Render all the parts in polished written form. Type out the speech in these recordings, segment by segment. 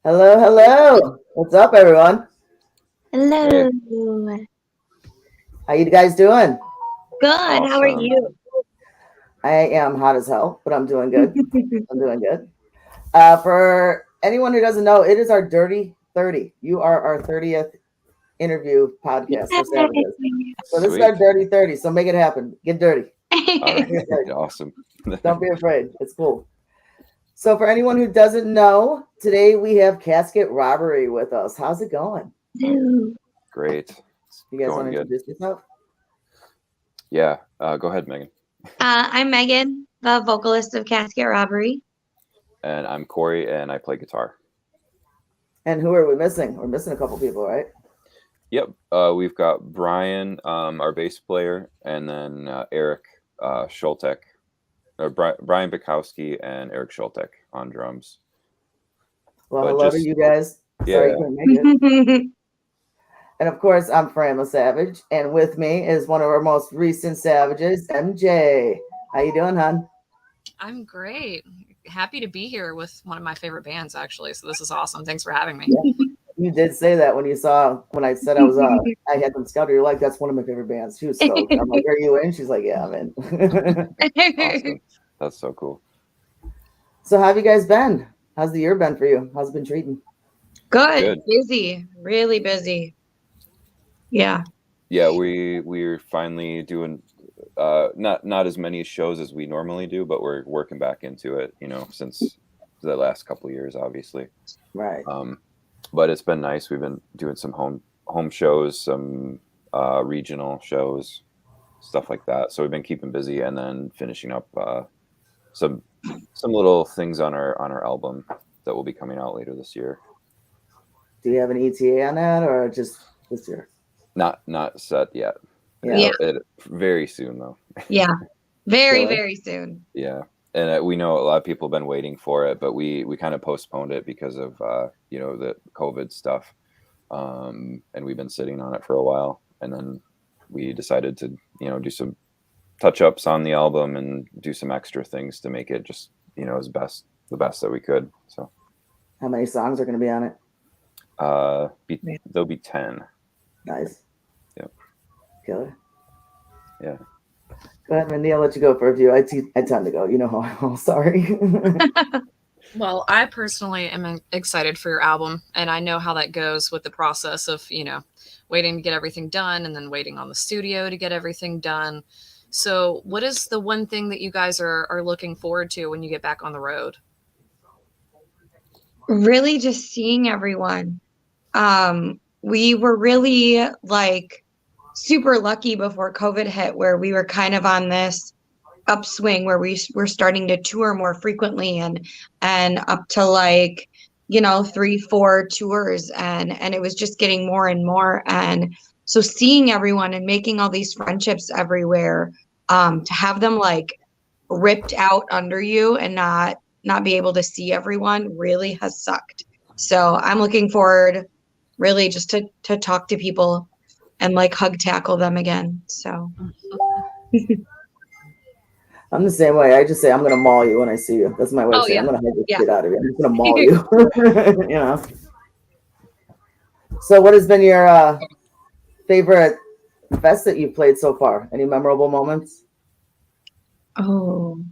Hello, hello. What's up, everyone? Hello. Hey, How you guys doing? Good. How are awesome. you? I am hot as hell, but I'm doing good. I'm doing good. For anyone who doesn't know, it is our Dirty 30. You are our 30th interview podcast for Savages. So this is our Sweet. Dirty 30. So make it happen. Get dirty. All right. Get dirty. Awesome. Don't be afraid. It's cool. So for anyone who doesn't know, today we have Casket Robbery with us. How's it going? Hello. Great. It's You guys want going to good. introduce yourself? Yeah. Go ahead, Megan. I'm Megan, the vocalist of Casket Robbery. And I'm Corey, and I play guitar. And who are we missing? We're missing a couple people, right? Yep. We've got Brian, our bass player, and then Eric Schultek, or Brian Bukowski, and Eric Schultek on drums. Well, But hello to just you guys. Sorry you yeah, couldn't make it. And of course, I'm Fran the Savage, and with me is one of our most recent Savages, MJ. How you doing, hon? I'm great. Happy to be here with one of my favorite bands, actually. So this is awesome. Thanks for having me. Yeah. You did say that when I said I had them scouted. You're like, that's one of my favorite bands. She was stoked. I'm like, are you in? She's like, yeah, I'm in. awesome. That's so cool. So how have you guys been? How's the year been for you? How's it been treating? Good. Good. Busy. Really busy. Yeah. Yeah, we're finally doing not as many shows as we normally do, but we're working back into it, since the last couple of years, obviously. Right. But it's been nice. We've been doing some home shows, some regional shows, stuff like that. So we've been keeping busy, and then finishing up some little things on our album that will be coming out later this year. Do you have an ETA on that, or just this year? Not set yet. Yeah. Very soon though. Yeah. Very, Really? very soon. Yeah, and we know a lot of people have been waiting for it, but we kind of postponed it because of the COVID stuff, and we've been sitting on it for a while, and then we decided to do some touch ups on the album and do some extra things to make it just the best that we could. So How many songs are going to be on it? there'll be 10. Nice. Yep. Killer. Yeah. Go ahead, Mindy. I'll let you go for a few. I tend to go. You know how I'm sorry. Well, I personally am excited for your album, and I know how that goes with the process of, waiting to get everything done and then waiting on the studio to get everything done. So, what is the one thing that you guys are looking forward to when you get back on the road? Really just seeing everyone. We were really super lucky before COVID hit, where we were kind of on this upswing where we were starting to tour more frequently and up to 3-4 tours, and it was just getting more and more. And so seeing everyone and making all these friendships everywhere, to have them ripped out under you and not be able to see everyone really has sucked. So I'm looking forward really just to talk to people and hug tackle them again. So I'm the same way. I just say I'm going to maul you when I see you. That's my way of Oh, saying yeah. I'm going to hug you Yeah. get out of here. I'm just going to maul you. So what has been your favorite fest that you've played so far? Any memorable moments? Oh,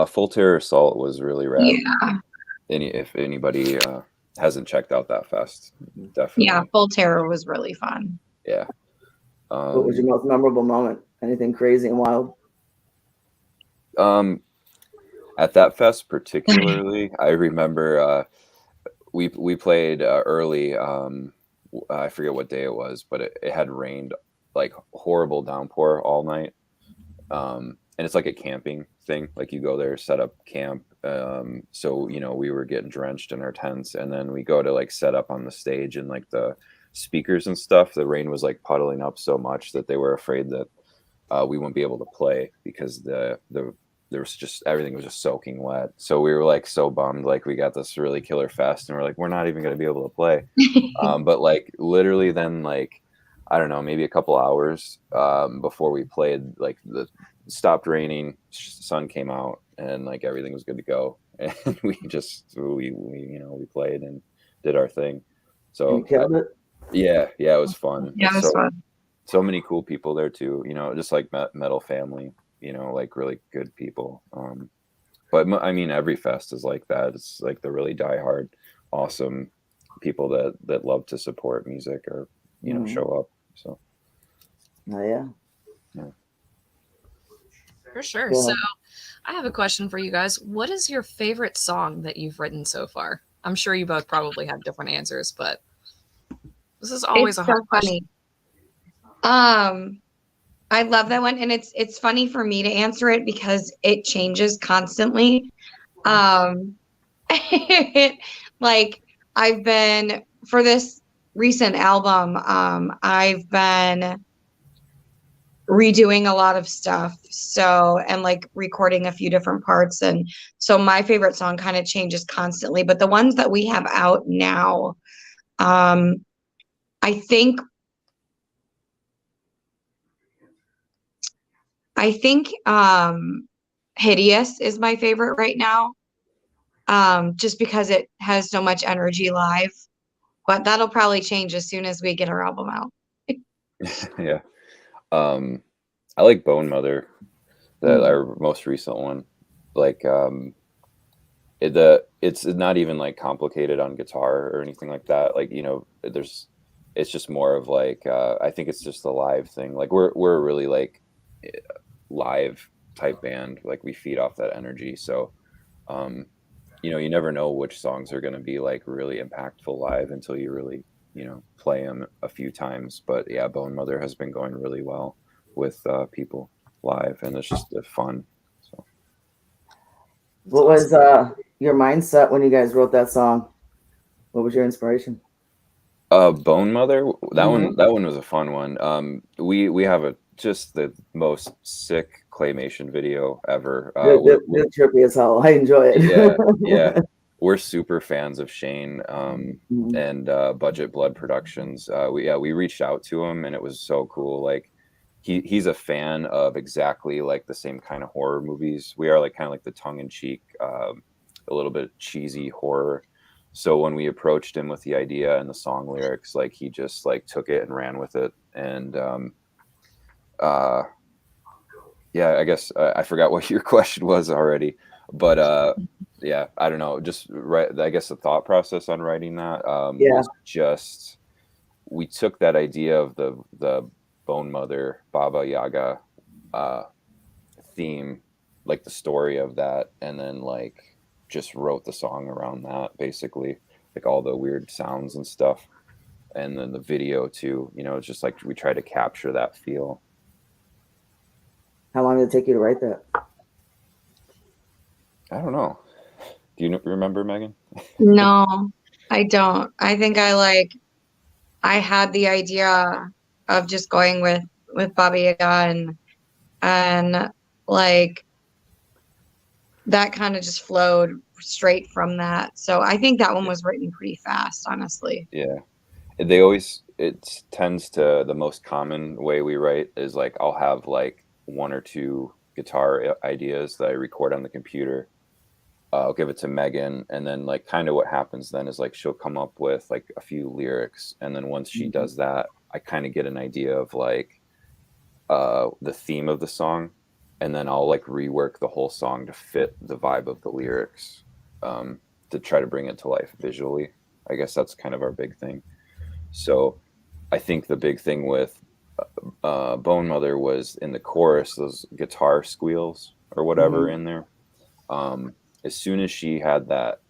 Full Terror Assault was really rad. yeah. If anybody hasn't checked out that fest, definitely. Yeah, Full Terror was really fun. Yeah. What was your most memorable moment? Anything crazy and wild? At that fest particularly, I remember we played early. I forget what day it was, but it had rained like horrible downpour all night. And it's like a camping thing. Like you go there, set up camp. So we were getting drenched in our tents, and then we go to set up on the stage, and the speakers and stuff. The rain was puddling up so much that they were afraid that we wouldn't be able to play because there was just everything was just soaking wet. So we were so bummed. We got this really killer fest, and we're not even going to be able to play. But literally then I don't know, maybe a couple hours before we played, the stopped raining, sun came out, and everything was good to go. and we played and did our thing. So you killed it. Yeah, it was fun. Yeah, it was fun. So many cool people there too. Just like metal family. Like really good people. But I mean, every fest is like that. It's like the really diehard, awesome people that love to support music or show up. So. Oh yeah. For sure. Yeah. So I have a question for you guys. What is your favorite song that you've written so far? I'm sure you both probably have different answers, but this is always It's a hard so question. funny. I love that one, and it's funny for me to answer it because it changes constantly. Like I've been for this recent album, I've been redoing a lot of stuff, and like recording a few different parts, and so my favorite song kind of changes constantly. But the ones that we have out now, I think Hideous is my favorite right now. Just because it has so much energy live. But that'll probably change as soon as we get our album out. Yeah. I like Bone Mother, our most recent one. Like it's not even like complicated on guitar or anything like that. Like, it's just more of like I think it's just a live thing. Like we're really like live type band. Like we feed off that energy. So you never know which songs are going to be like really impactful live until you really play them a few times. But yeah, Bone Mother has been going really well with people live, and it's just fun. So What was your mindset when you guys wrote that song? What was your inspiration? Bone Mother, that one was a fun one. We have just the most sick claymation video ever. They're trippy as hell. I enjoy it. Yeah. We're super fans of Shane and Budget Blood Productions. We reached out to him, and it was so cool. Like he's a fan of exactly like the same kind of horror movies. We are like kind of like the tongue-in-cheek, a little bit cheesy horror. So when we approached him with the idea and the song lyrics, like he just like took it and ran with it. And yeah, I guess I forgot what your question was already, but yeah, I don't know. Just right. I guess the thought process on writing that was just we took that idea of the Bone Mother Baba Yaga theme, like the story of that, and then like just wrote the song around that, basically, like all the weird sounds and stuff, and then the video too. It's just like we try to capture that feel. How long did it take you to write that? I don't know. Do you remember, Megan? No, I don't. I think I had the idea of just going with Baba Yaga, and like that kind of just flowed straight from that. So I think that one was written pretty fast, honestly. Yeah. It tends to, the most common way we write is like I'll have like one or two guitar ideas that I record on the computer. I'll give it to Megan, and then like kind of what happens then is like she'll come up with like a few lyrics, and then once she does that, I kind of get an idea of like the theme of the song, and then I'll like rework the whole song to fit the vibe of the lyrics, to try to bring it to life visually. I guess that's kind of our big thing. So I think the big thing with Bone Mother was in the chorus, those guitar squeals or whatever in there. As soon as she had that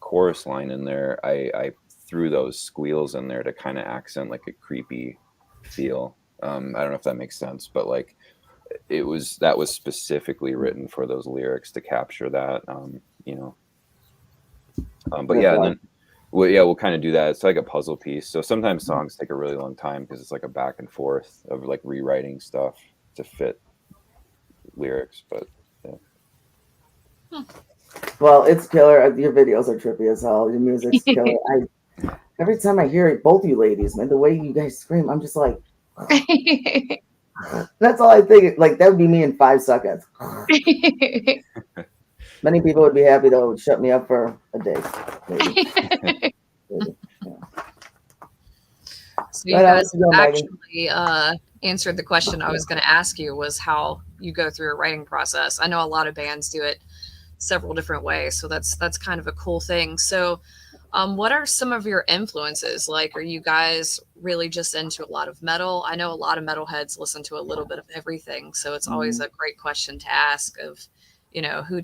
chorus line in there, I threw those squeals in there to kind of accent like a creepy feel. I don't know if that makes sense, but like that was specifically written for those lyrics to capture that, but yeah, and then we'll kind of do that. It's like a puzzle piece. So sometimes songs take a really long time because it's like a back and forth of like rewriting stuff to fit lyrics. But yeah. Well, it's killer. Your videos are trippy as hell. Your music's killer. Every time I hear it, both you ladies, man, the way you guys scream, I'm just like, that's all I think. Like that would be me in 5 seconds. Many people would be happy though. It would shut me up for a day. Maybe. Maybe. Yeah. So you guys actually answered the question I was going to ask you, was how you go through a writing process. I know a lot of bands do it several different ways, so that's kind of a cool thing. So what are some of your influences? Like, are you guys really just into a lot of metal? I know a lot of metalheads listen to a little bit of everything, so it's always a great question to ask of, you know, who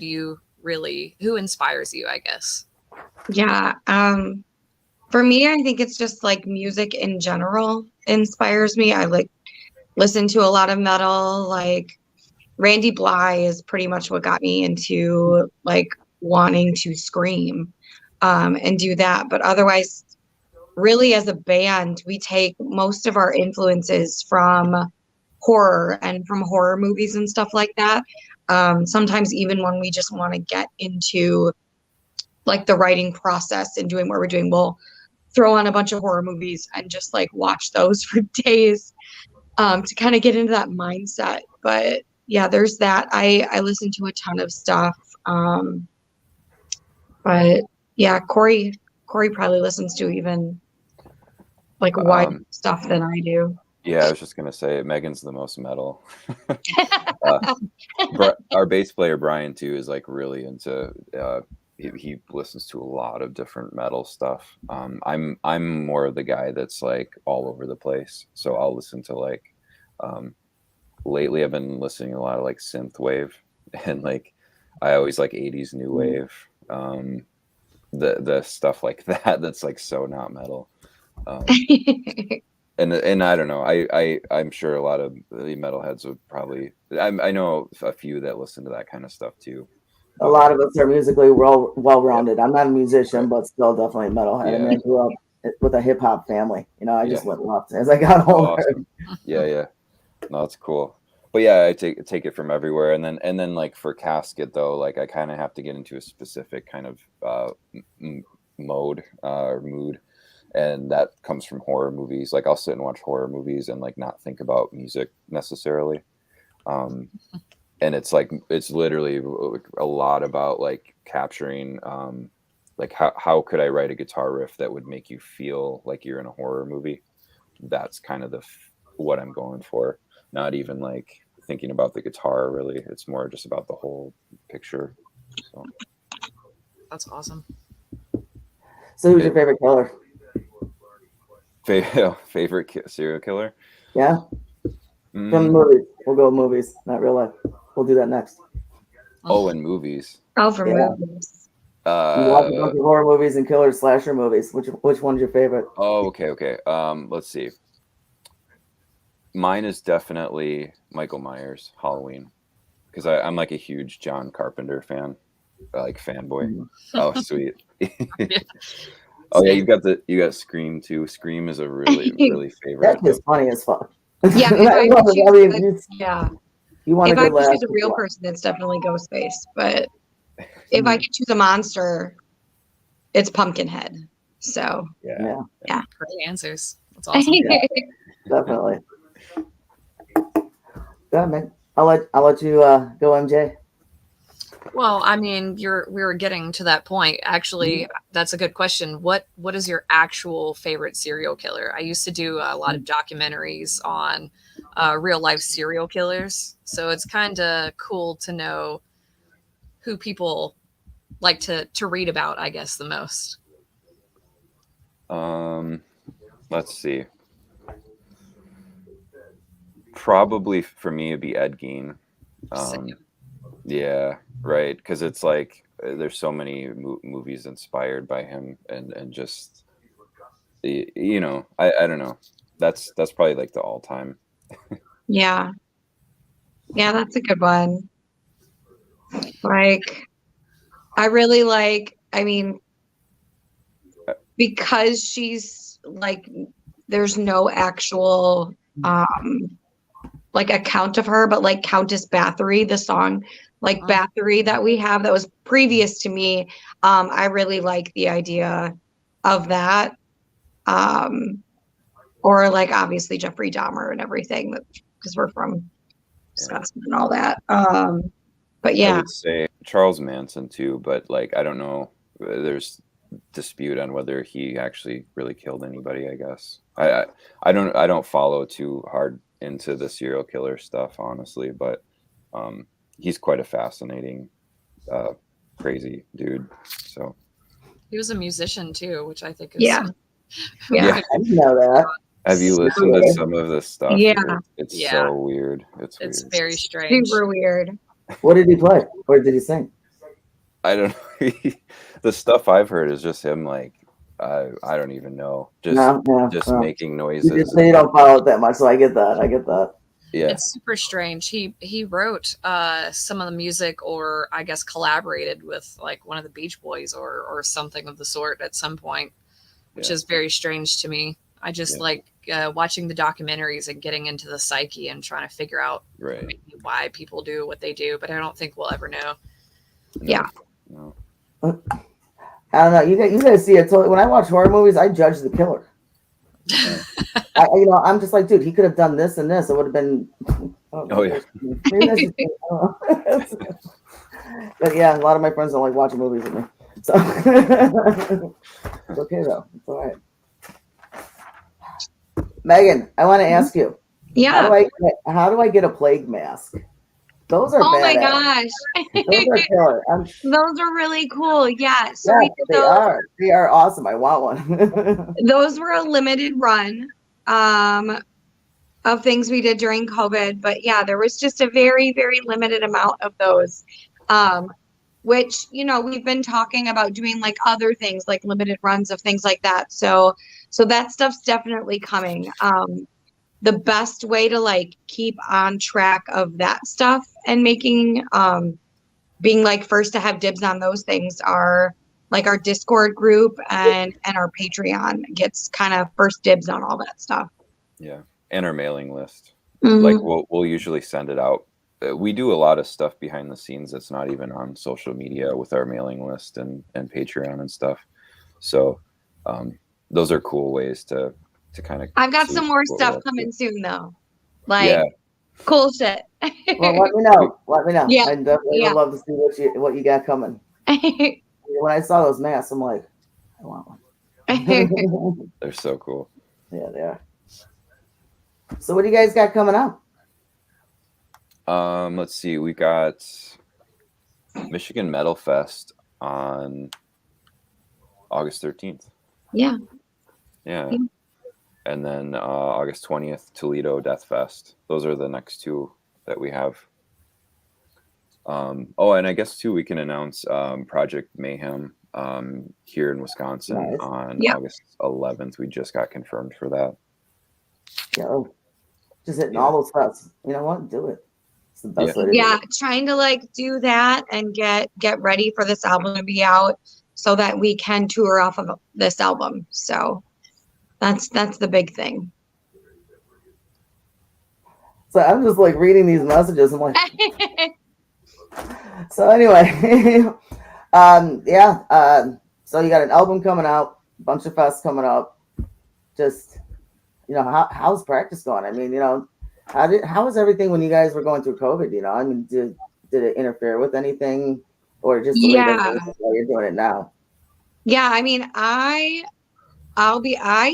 inspires you, I guess? Yeah. For me, I think it's just like music in general inspires me. I like listen to a lot of metal. Like Randy Bly is pretty much what got me into like wanting to scream and do that. But otherwise, really as a band, we take most of our influences from horror and from horror movies and stuff like that. Sometimes even when we just want to get into like the writing process and doing what we're doing, we'll throw on a bunch of horror movies and just like watch those for days to kind of get into that mindset. But yeah, there's that. I listen to a ton of stuff. But yeah, Corey probably listens to even like wider stuff than I do. Yeah, I was just gonna say Megan's the most metal. Our bass player Brian too is like really into. He listens to a lot of different metal stuff. I'm more of the guy that's like all over the place. So I'll listen to like. Lately, I've been listening to a lot of like synth wave, and like I always like 80s new wave. The stuff like that that's like so not metal. And I don't know. I'm sure a lot of the metalheads would probably. I know a few that listen to that kind of stuff too. A lot of us are musically well-rounded. I'm not a musician, but still definitely a metalhead. I mean, I grew up with a hip hop family. You know, I just went left as I got older. Awesome. Yeah. No, that's cool. But yeah, I take it from everywhere, and then like for Casket though, like I kind of have to get into a specific kind of mode or mood, and that comes from horror movies. Like I'll sit and watch horror movies and like not think about music necessarily, and it's literally a lot about like capturing like how could I write a guitar riff that would make you feel like you're in a horror movie. That's kind of what I'm going for. Not even like thinking about the guitar really. It's more just about the whole picture. So that's awesome. So who's your favorite killer? Favorite serial killer? Yeah. From the movies. We'll go with movies, not real life. We'll do that next. Oh, in movies. Oh, for movies. You watch a bunch of horror movies and killer slasher movies. Which one's your favorite? Oh, okay. Let's see. Mine is definitely Michael Myers, Halloween, because I'm like a huge John Carpenter fan, like fanboy. Oh, sweet. Oh yeah, you got Scream too. Scream is a really favorite. That's just funny as fuck. Yeah, You want if a I good could laugh. choose a real person, it's definitely Ghostface. But if I could choose a monster, it's Pumpkinhead. So yeah. Great answers. That's awesome. Definitely. Go ahead, man. I'll let you go, MJ. Well, I mean, we were getting to that point. Actually, that's a good question. What is your actual favorite serial killer? I used to do a lot of documentaries on real life serial killers, so it's kind of cool to know who people like to read about, I guess, the most. Let's see. Probably for me it'd be Ed Gein. Yeah, right, because it's like there's so many movies inspired by him, and just you know, I don't know. That's probably like the all-time. Yeah, that's a good one. Like, I really like. I mean, because she's like, there's no actual like account of her, but like Countess Bathory, the song like Bathory that we have that was previous to me. I really like the idea of that. Or like obviously Jeffrey Dahmer and everything, because we're from Wisconsin and all that. But I yeah, would say Charles Manson too, but like I don't know. There's dispute on whether he actually really killed anybody. I guess I don't follow too hard into the serial killer stuff, honestly, but he's quite a fascinating, uh, crazy dude. So He was a musician too, which I think is yeah, yeah, yeah, I didn't know that. have you listened to some of this stuff? yeah. It's Yeah. so weird. It's It's weird. very strange. Super weird. What did he play? Or did he sing? I don't know. The stuff I've heard is just him like I don't even know. No. Making You noises. just say you don't follow it that much, so I get that. Yeah. It's super strange. He wrote some of the music, or I guess collaborated with like one of the Beach Boys or something of the sort at some point, which Yeah. is very strange to me. I just like watching the documentaries and getting into the psyche and trying to figure out Right. maybe why people do what they do, but I don't think we'll ever know. Yeah. No. I don't know. You guys see it. When I watch horror movies, I judge the killer. I'm just like, dude, he could have done this and this. It would have been. Oh, yeah. Maybe that's just, I don't know. But yeah, a lot of my friends don't like watching movies with me. So it's okay though. It's all right. Megan, I want to ask you. Yeah. How do I get a plague mask? Those are Oh my badass. gosh. Those are killer. Those are really cool. Yeah. So Yeah, we did they those. are. They are awesome. I want one. Those were a limited run of things we did during COVID. But yeah, there was just a very, very limited amount of those. Which, we've been talking about doing like other things, like limited runs of things like that. So that stuff's definitely coming. The best way to like keep on track of that stuff and making being like first to have dibs on those things are like our Discord group and our Patreon gets kind of first dibs on all that stuff. Yeah, and our mailing list. Mhm. Like we'll usually send it out. We do a lot of stuff behind the scenes that's not even on social media with our mailing list and Patreon and stuff. So those are cool ways to kind of. I've got some more stuff coming soon though. Like Yeah. cool shit. Well, let me know. Yeah. I definitely would love to see what you got coming. When I saw those masks, I'm like, I want one. They're so cool. Yeah, they are. So what do you guys got coming up? Let's see. We got Michigan Metal Fest on August 13th. Yeah. Yeah. And then August 20th, Toledo Death Fest. Those are the next two that we have. And I guess too we can announce Project Mayhem here in Wisconsin on August 11th. We just got confirmed for that. Yeah. Just hitting all those fests. You know what? Do it. It's the best way to do it. Trying to like do that and get ready for this album to be out so that we can tour off of this album. So that's the big thing. So I'm just like reading these messages. I'm like, so anyway, so you got an album coming out, a bunch of fests coming up. Just, how's practice going? I mean, how was everything when you guys were going through COVID? I mean, did it interfere with anything, or just the way that you're doing it now? Yeah, I mean, I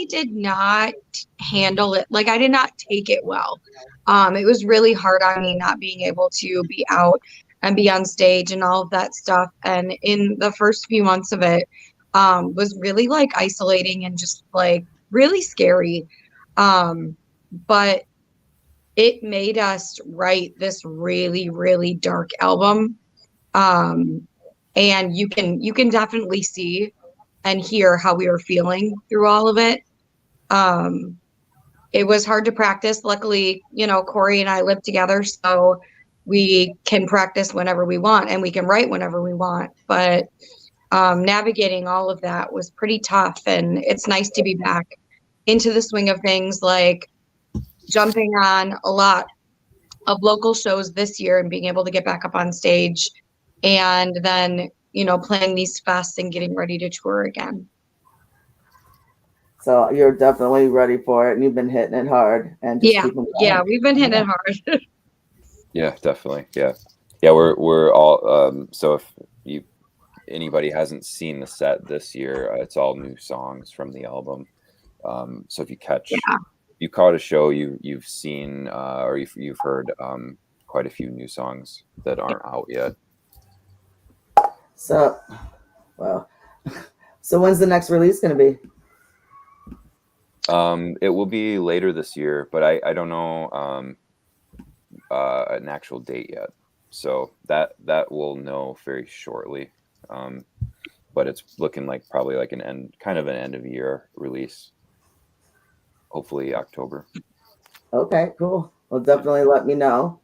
did not handle it. Like, I did not take it well. It was really hard on me not being able to be out and be on stage and all of that stuff. And in the first few months of it, was really like isolating and just like really scary. But it made us write this really, really dark album. And you can definitely see and hear how we were feeling through all of it. It was hard to practice. Luckily, Corey and I live together, so we can practice whenever we want and we can write whenever we want. But navigating all of that was pretty tough, and it's nice to be back into the swing of things, like jumping on a lot of local shows this year and being able to get back up on stage, and then playing these fests and getting ready to tour again. So you're definitely ready for it, and you've been hitting it hard. And just we've been hitting it hard. Yeah, definitely. Yeah. Yeah, we're all so if you anybody hasn't seen the set this year, it's all new songs from the album. So if you caught a show, you've seen or you've heard quite a few new songs that aren't out yet. So, well, so when's the next release going to be? It will be later this year, but I don't know an actual date yet. So that we'll know very shortly. But it's looking like probably like an end of year release. Hopefully October. Okay, cool. Well, definitely let me know.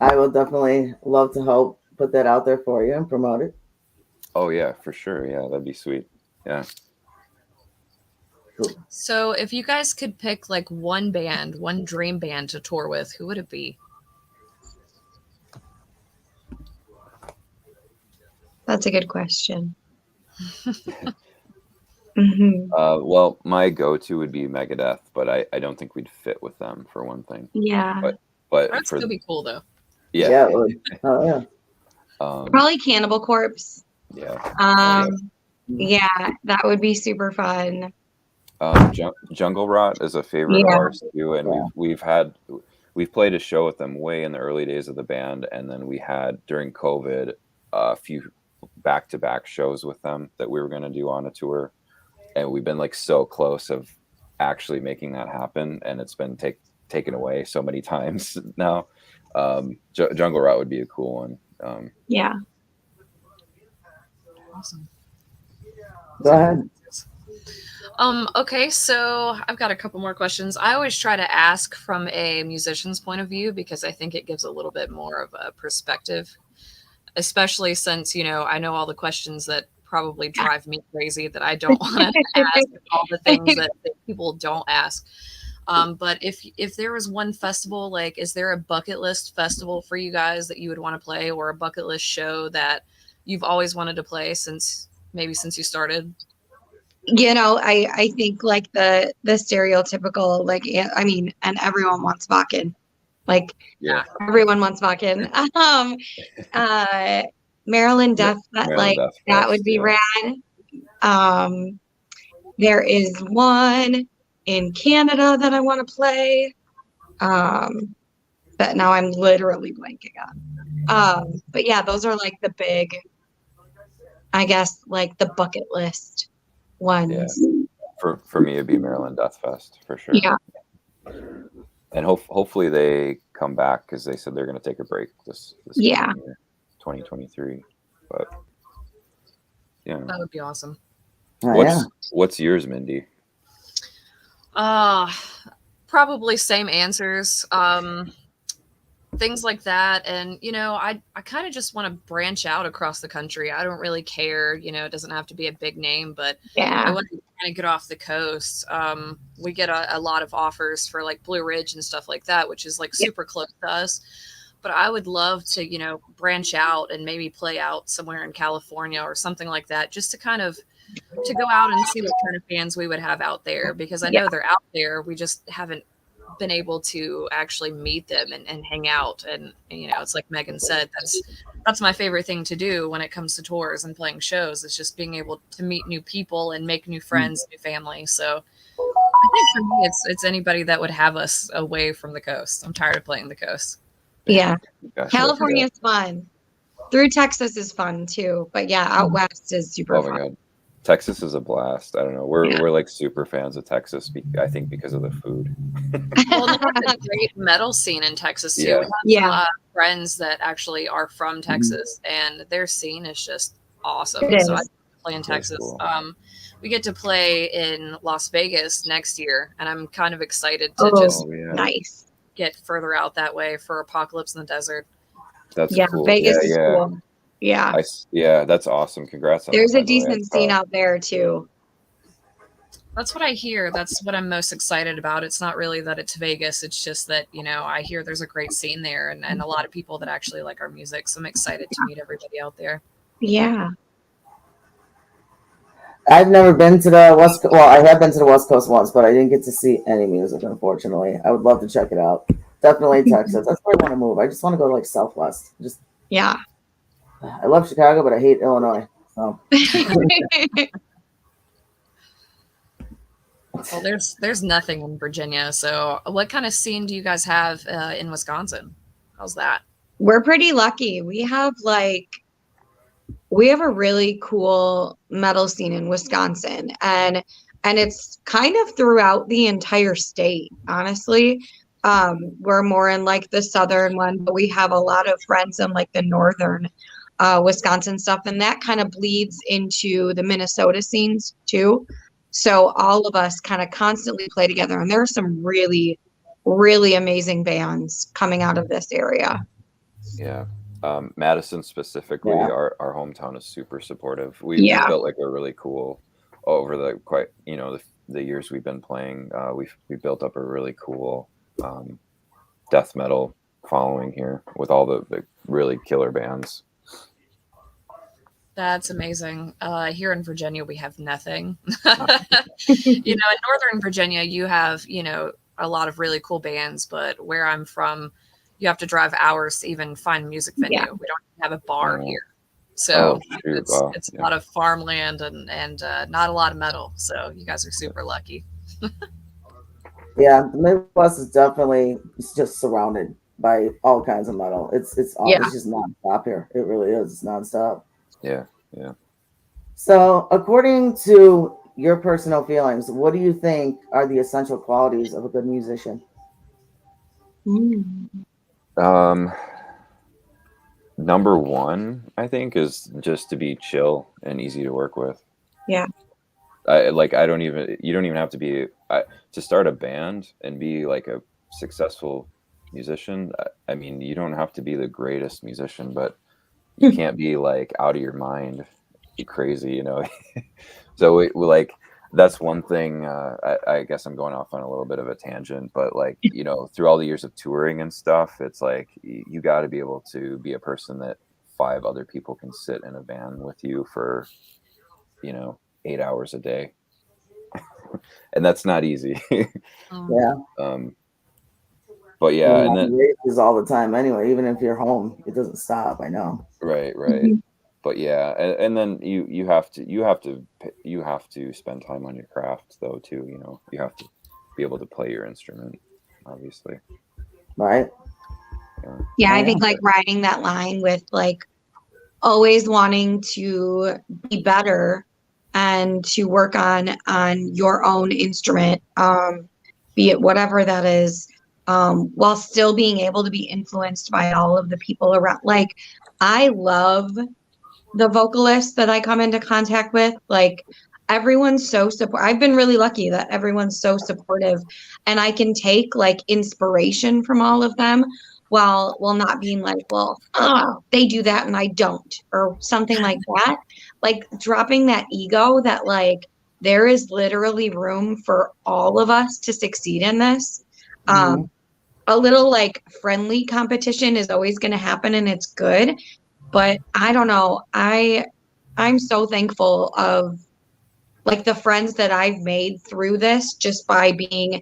I will definitely love to help put that out there for you and promote it. Oh yeah, for sure. Yeah, that'd be sweet. Yeah. Cool. So if you guys could pick like one band, one dream band to tour with, who would it be? That's a good question. Hmm. Well, my go-to would be Megadeth, but I don't think we'd fit with them for one thing. Yeah. But That'd for still be cool though. yeah, it would. Oh yeah. Probably Cannibal Corpse. Yeah. Yeah, that would be super fun. Jungle Rot is a favorite of Yeah. ours too, and we've played a show with them way in the early days of the band, and then we had during COVID a few back-to-back shows with them that we were going to do on a tour, and we've been like so close of actually making that happen, and it's been taken away so many times now. Jungle Rot would be a cool one. Yeah. Awesome. Go ahead. Okay, so I've got a couple more questions. I always try to ask from a musician's point of view because I think it gives a little bit more of a perspective, especially since, I know all the questions that probably drive me crazy that I don't want to ask, all the things that people don't ask. But if there was one festival, like, is there a bucket list festival for you guys that you would want to play, or a bucket list show that you've always wanted to play since you started? I think like the stereotypical, like, I mean, and everyone wants Bakken. Like, Yeah. everyone wants Bakken. Maryland Death, that would be rad. There is one in Canada that I want to play. But now I'm literally blanking on. But yeah, those are like the big, I guess, like the bucket list ones. Yeah. For me, it'd be Maryland Death Fest for sure. Yeah. And hopefully they come back because they said they're going to take a break this year, 2023. But yeah, that would be awesome. What's yours, Mindy? Probably same answers. Things like that. And, I kind of just want to branch out across the country. I don't really care. It doesn't have to be a big name, but I want to kind of get off the coast. We get a lot of offers for like Blue Ridge and stuff like that, which is like super close to us. But I would love to, branch out and maybe play out somewhere in California or something like that, just to kind of to go out and see what kind of fans we would have out there, because I know they're out there. We just haven't been able to actually meet them and hang out. And it's like Megan said, that's my favorite thing to do when it comes to tours and playing shows. It's just being able to meet new people and make new friends, new family. So I think for me, it's anybody that would have us away from the coast. I'm tired of playing the coast. Yeah. California is fun. Through Texas is fun too. But yeah, out west is super fun. God. Texas is a blast. I don't know. We're like super fans of Texas. I think because of the food. Well, there's a great metal scene in Texas too. Yeah. We have a lot of friends that actually are from Texas, and their scene is just awesome. So I play in Texas. Cool. We get to play in Las Vegas next year, and I'm kind of excited to nice get further out that way for Apocalypse in the Desert. That's cool. Vegas is cool. Yeah. That's awesome. Congrats on There's a decent scene out there too. That's what I hear. That's what I'm most excited about. It's not really that it's Vegas. It's just that, I hear there's a great scene there and a lot of people that actually like our music. So I'm excited to meet everybody out there. Yeah. I've never been to the West Coast. Well, I have been to the West Coast once, but I didn't get to see any music, unfortunately. I would love to check it out. Definitely Texas. That's where I want to move. I just want to go like Southwest. Just Yeah. I love Chicago, but I hate Illinois. So. Well, there's nothing in Virginia. So, what kind of scene do you guys have in Wisconsin? How's that? We're pretty lucky. We have a really cool metal scene in Wisconsin, and it's kind of throughout the entire state, honestly. We're more in like the southern one, but we have a lot of friends in like the northern Wisconsin stuff, and that kind of bleeds into the Minnesota scenes too. So all of us kind of constantly play together, and there are some really, really amazing bands coming out of this area. Yeah. Madison specifically, Yeah. our hometown is super supportive. We built like a really cool over the years we've been playing. We built up a really cool death metal following here with all the really killer bands. That's amazing. Here in Virginia, we have nothing. In Northern Virginia, you have, a lot of really cool bands, but where I'm from, you have to drive hours to even find a music venue. Yeah. We don't have a bar here. So it's a lot of farmland and not a lot of metal. So you guys are super lucky. Yeah, the Midwest is definitely just surrounded by all kinds of metal. It's just nonstop here. It really is. It's nonstop. Yeah. So, according to your personal feelings, what do you think are the essential qualities of a good musician? Number one, I think, is just to be chill and easy to work with. Yeah. You don't even have to be to start a band and be like a successful musician. I mean, you don't have to be the greatest musician, but you can't be like out of your mind, be crazy, So we like, that's one thing. I guess I'm going off on a little bit of a tangent, but like, through all the years of touring and stuff, it's like you got to be able to be a person that 5 other people can sit in a van with you for 8 hours a day. And that's not easy. Yeah. But yeah, and then races all the time anyway. Even if you're home, it doesn't stop. I know. Right. But yeah, and then you have to spend time on your craft though too. You have to be able to play your instrument, obviously. Right. Yeah, I think like riding that line with like always wanting to be better and to work on your own instrument, be it whatever that is, while still being able to be influenced by all of the people around. Like, I love the vocalists that I come into contact with. Like, everyone's so supportive. I've been really lucky that everyone's so supportive, and I can take like inspiration from all of them while not being like, well, they do that and I don't, or something like that. Like, dropping that ego that like there is literally room for all of us to succeed in this. A little like friendly competition is always going to happen, and it's good. But I don't know. I'm so thankful of like the friends that I've made through this, just by being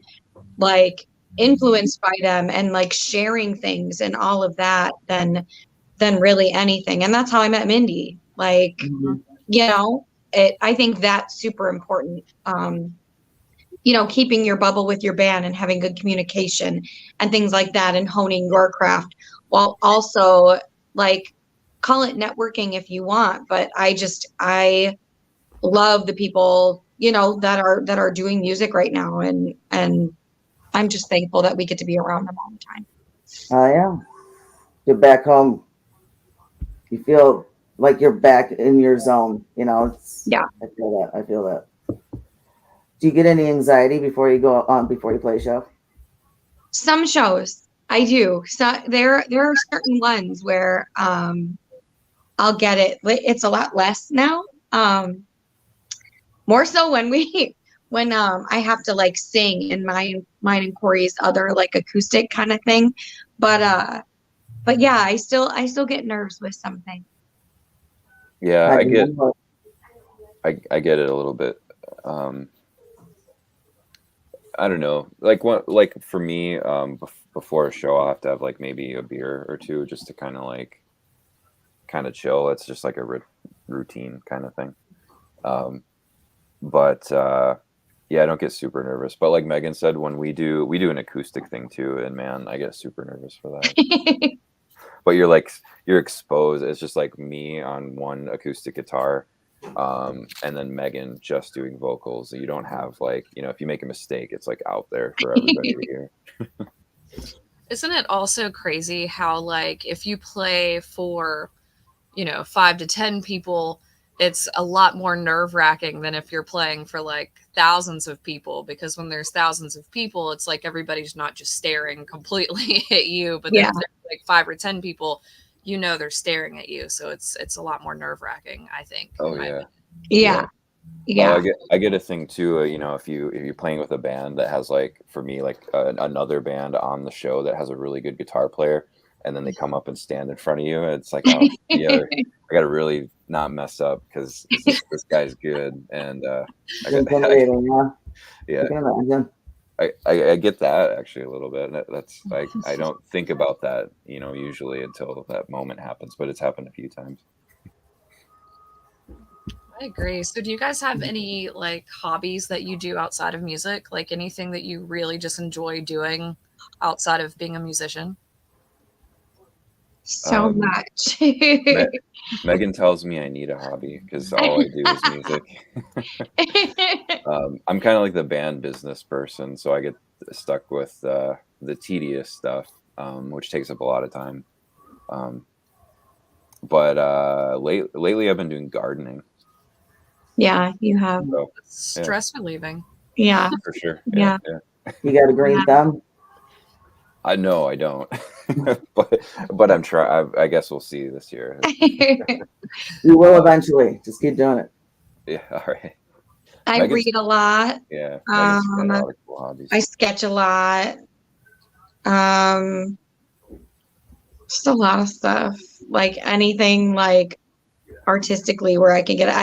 like influenced by them and like sharing things and all of that than really anything. And that's how I met Mindy. Like, I think that's super important. Keeping your bubble with your band and having good communication and things like that, and honing your craft, while also like, call it networking if you want, but I love the people that are doing music right now, and I'm just thankful that we get to be around them all the time. Yeah. You're back home. You feel like you're back in your zone. Yeah. I feel that. Do you get any anxiety before you play a show? Some shows I do. So there are certain ones where I'll get it. It's a lot less now. More so when I have to like sing in mine and Corey's other like acoustic kind of thing. But yeah, I still get nerves with something. Yeah, I get it a little bit. I don't know. Like for me, before a show, I'll have to have like maybe a beer or two just to kind of like kind of chill. It's just like a routine kind of thing. But yeah, I don't get super nervous. But like Megan said, when we do an acoustic thing too, and man, I get super nervous for that. But you're exposed. It's just like me on one acoustic guitar, and then Megan just doing vocals. You don't have like, if you make a mistake, it's like out there for everybody to hear. Isn't it also crazy how like if you play for 5 to 10 people, it's a lot more nerve-wracking than if you're playing for like thousands of people, because when there's thousands of people, it's like everybody's not just staring completely at you, but then if there's like 5 or 10 people, they're staring at you, so it's a lot more nerve-wracking, I think. Oh yeah. Yeah. Oh, I get a thing too. If you're playing with a band that has like, for me, like another band on the show that has a really good guitar player, and then they come up and stand in front of you, it's like, oh, yeah, I got to really not mess up because this guy's good, and I get that actually a little bit. That's like, I don't think about that, usually until that moment happens, but it's happened a few times. I agree. So do you guys have any like hobbies that you do outside of music? Like anything that you really just enjoy doing outside of being a musician? So much. Megan tells me I need a hobby because all I do is music. I'm kind of like the band business person, so I get stuck with the tedious stuff, which takes up a lot of time. But lately I've been doing gardening. Yeah, you have. So, stress relieving. Yeah, for sure. Yeah. You got a green thumb? I know I don't, but I'm trying. I guess we'll see this year. You will eventually. Just keep doing it. Yeah. All right. I read a lot. Yeah. Megan's got a lot of cool hobbies. I sketch a lot. Just a lot of stuff. Like anything like artistically where I can get it.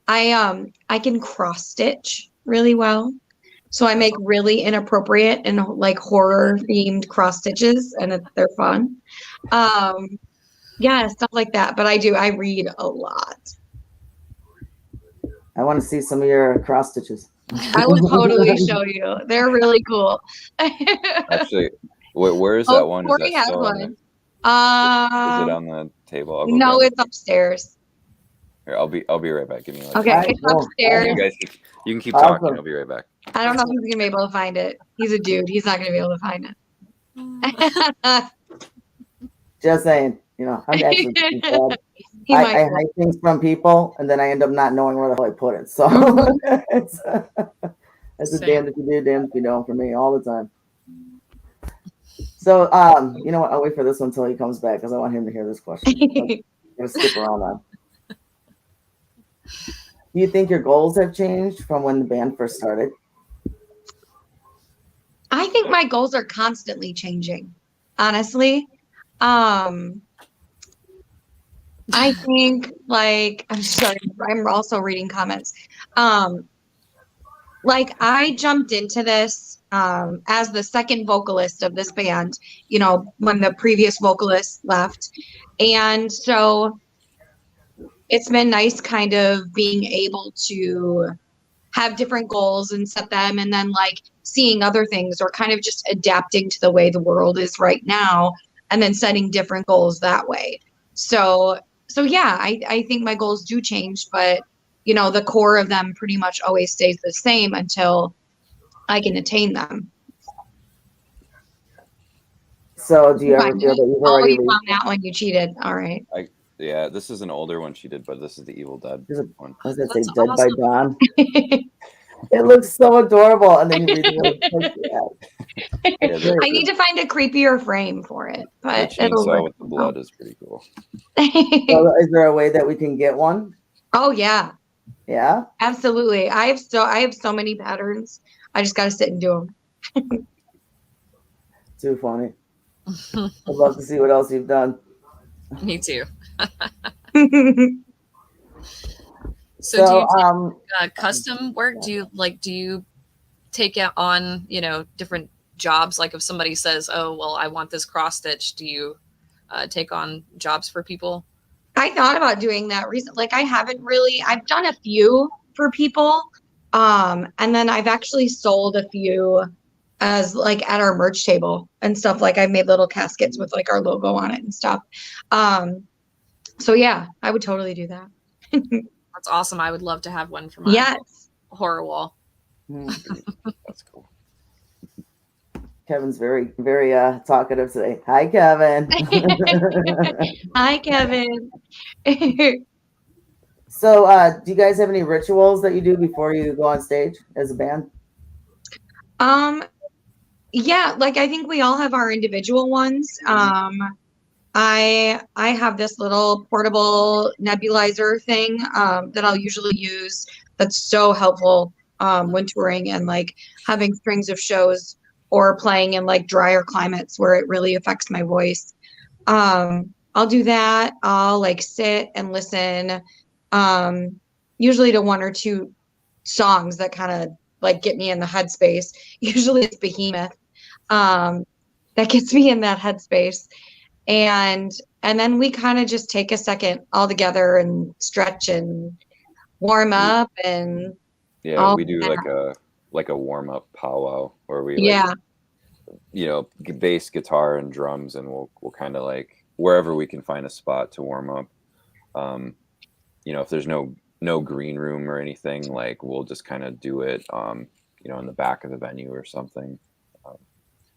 I can cross stitch really well. So I make really inappropriate and like horror themed cross stitches, and they're fun. Yeah, stuff like that. But I read a lot. I want to see some of your cross stitches. I will totally show you. They're really cool. Actually, where is that one? Corey has one. Is it on the table? No, it's upstairs. Here, I'll be right back. Give me like okay. It's upstairs. You can keep talking. I'll be right back. I don't know if he's gonna be able to find it. He's a dude. He's not gonna be able to find it. Just saying. I'm actually I hide things from people, and then I end up not knowing where the hell I put it. So it's a damned if you do, damned if you don't for me all the time. So you know what? I'll wait for this one until he comes back because I want him to hear this question. I'm gonna skip around on. Do you think your goals have changed from when the band first started? I think my goals are constantly changing, honestly. I think like, I'm sorry, I'm also reading comments. Like I jumped into this as the second vocalist of this band, when the previous vocalist left. And so it's been nice kind of being able to have different goals and set them, and then like seeing other things or kind of just adapting to the way the world is right now and then setting different goals that way. So yeah, I think my goals do change, but the core of them pretty much always stays the same until I can attain them. So do you ever feel that you've already you found that one, you cheated. All right. Yeah, this is an older one she did, but this is the Evil Dead one. What does that say? Dead by Dawn. It looks so adorable, and then you read the I need to find a creepier frame for it, but the chainsaw with the blood is pretty cool. So is there a way that we can get one? Oh yeah, yeah, absolutely. I have so many patterns. I just got to sit and do them. Too funny. I'd love to see what else you've done. Me too. So do you take, custom work? Do you take it on, different jobs? Like if somebody says, oh, well, I want this cross stitch, do you take on jobs for people? I thought about doing that recently. Like I haven't really, I've done a few for people. And then I've actually sold a few as like at our merch table and stuff. Like I made little caskets with like our logo on it and stuff. So yeah, I would totally do that. That's awesome. I would love to have one for my Yes. horror wall. That's cool. Kevin's very, very talkative today. Hi, Kevin. Hi, Kevin. So, do you guys have any rituals that you do before you go on stage as a band? Yeah, like I think we all have our individual ones. I have this little portable nebulizer thing that I'll usually use that's so helpful when touring and like having strings of shows or playing in like drier climates where it really affects my voice. I'll do that. I'll like sit and listen usually to one or two songs that kind of like get me in the headspace. Usually it's Behemoth that gets me in that headspace. And then we kind of just take a second all together and stretch and warm up and yeah, we do like a warm up powwow where we like, you know, bass, guitar, and drums, and we'll kind of like wherever we can find a spot to warm up. You know, if there's no green room or anything, like we'll just kind of do it, you know, in the back of the venue or something.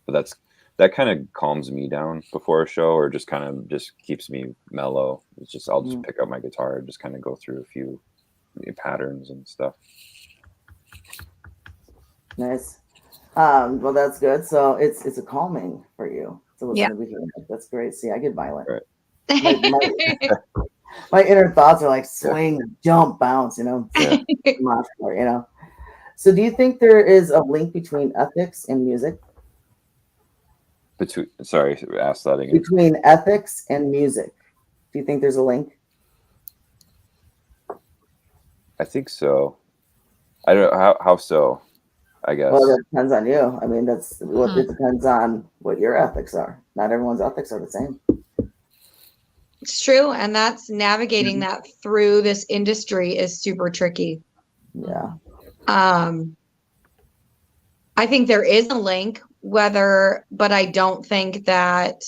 But that kind of calms me down before a show, or just kind of just keeps me mellow. It's just I'll just pick up my guitar and just kind of go through a few patterns and stuff. Nice. Well, that's good. So it's a calming for you to listen to Behemoth. That's great. See, I get violent. Right. My inner thoughts are like swing, jump, bounce. You know, you know. So, do you think there is a link between ethics and music? Sorry, ask that again. Between ethics and music, do you think there's a link? I think so. I don't know how so. I guess. Well, that depends on you. I mean, that's what it depends on what your ethics are. Not everyone's ethics are the same. It's true, and that's navigating that through this industry is super tricky. Yeah. I think there is a link, but I don't think that,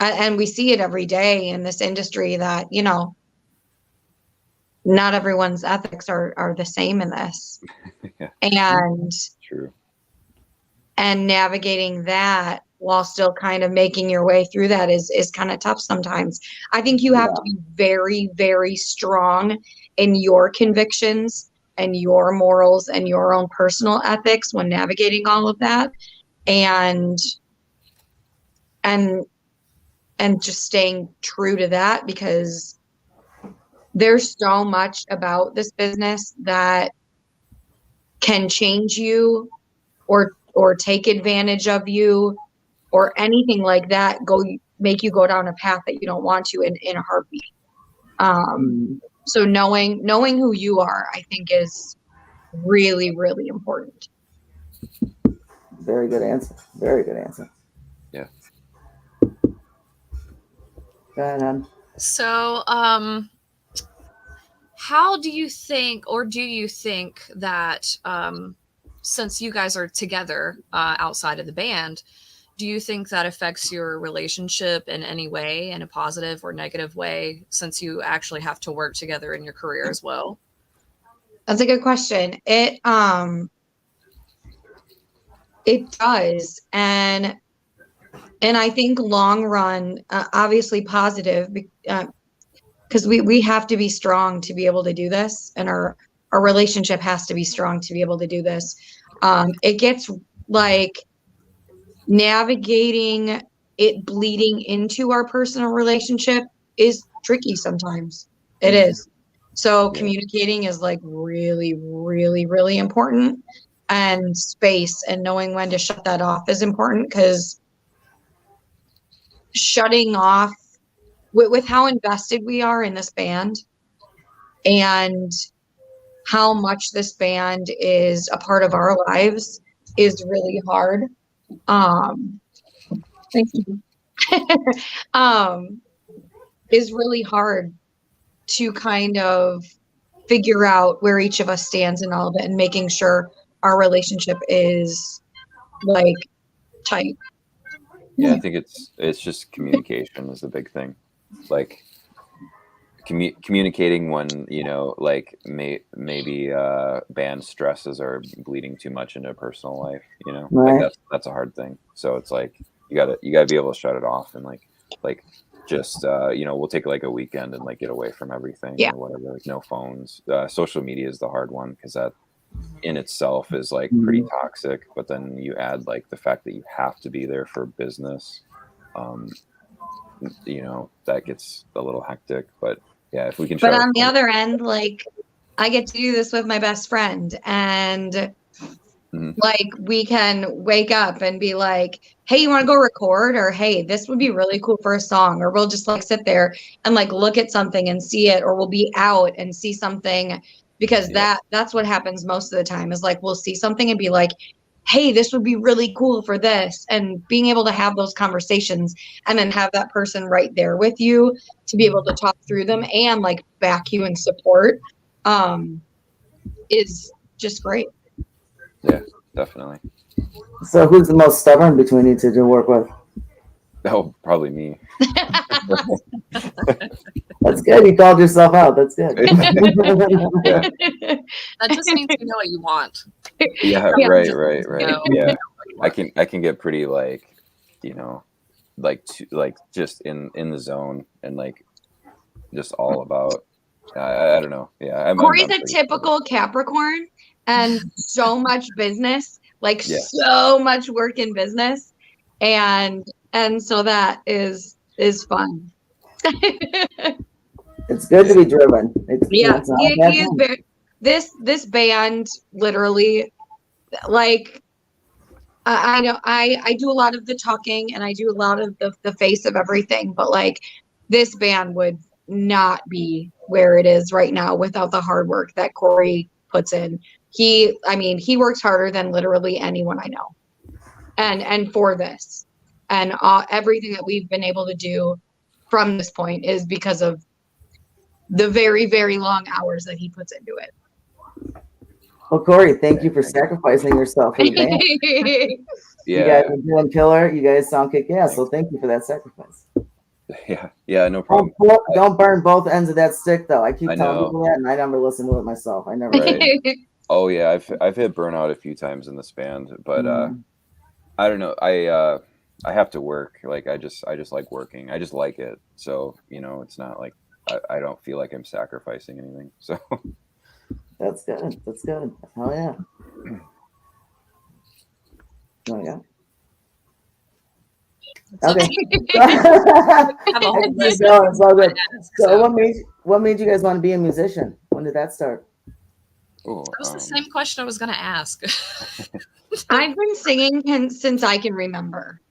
and we see it every day in this industry that, you know, not everyone's ethics are the same in this. And true. And navigating that while still kind of making your way through that is kind of tough sometimes. I think you have to be very, very strong in your convictions and your morals and your own personal ethics when navigating all of that, and just staying true to that, because there's so much about this business that can change you or take advantage of you or anything like that, make you go down a path that you don't want to in a heartbeat. So knowing who you are, I think, is really, really important. Very good answer. Very good answer. Yeah. Go ahead, hon. So, how do you think, or do you think that, since you guys are together outside of the band, do you think that affects your relationship in any way, in a positive or negative way, since you actually have to work together in your career as well? That's a good question. It does, and I think long run, obviously positive, because we have to be strong to be able to do this, and our relationship has to be strong to be able to do this. It gets like navigating it bleeding into our personal relationship is tricky sometimes. It is. So communicating is like really, really, really important, and space and knowing when to shut that off is important, because shutting off with how invested we are in this band and how much this band is a part of our lives is really hard. Thank you. Is really hard to kind of figure out where each of us stands in all of it and making sure our relationship is like tight. Yeah, I think it's just communication is the big thing. Like communicating when, you know, like maybe band stresses are bleeding too much into personal life, you know. Right. Like that's a hard thing. So it's like you gotta be able to shut it off and like just you know, we'll take like a weekend and like get away from everything Yeah. or whatever, like no phones. Social media is the hard one because that in itself is like pretty toxic, but then you add like the fact that you have to be there for business, you know, that gets a little hectic. But yeah, if we can But shut our on the phones- other end, like I get to do this with my best friend, and like we can wake up and be like, hey, you want to go record? Or hey, this would be really cool for a song. Or we'll just like sit there and like look at something and see it, or we'll be out and see something, because that's what happens most of the time is like we'll see something and be like, hey, this would be really cool for this. And being able to have those conversations and then have that person right there with you to be able to talk through them and like back you and support is just great. Yeah, definitely. So who's the most stubborn between you two to work with? Oh, probably me. That's good. You called yourself out. That's good. Yeah. That just means you know what you want. Yeah, Yeah. right. No. Yeah, I can get pretty like, you know, like just in the zone and like just all about. I don't know. Yeah, I'm Corey's a pretty typical Capricorn and so much business, like Yeah. so much work in business, and so that is fun. It's good to be driven. Yeah, it's not a bad he is thing. very. This band literally, like, I know I do a lot of the talking and I do a lot of the face of everything, but like this band would not be where it is right now without the hard work that Corey puts in. He works harder than literally anyone I know, and for this, and everything that we've been able to do from this point is because of the very, very long hours that he puts into it. Well, Corey, thank you for sacrificing yourself for the band. You guys Yeah, are doing killer. You guys sound kick ass. So thank you for that sacrifice. yeah, no problem. Don't burn both ends of that stick, though. I keep I telling know. people that, and I never listen to it myself. I never. Right. Oh yeah, I've hit burnout a few times in this band, but I don't know. I have to work. Like I just like working. I just like it. So, you know, it's not like I don't feel like I'm sacrificing anything. So That's good. That's good. Hell yeah. Oh yeah. Okay. Have a whole list. It's all good. So So what made you guys want to be a musician? When did that start? oh, that was the same question I was going to ask. I've been singing since I can remember.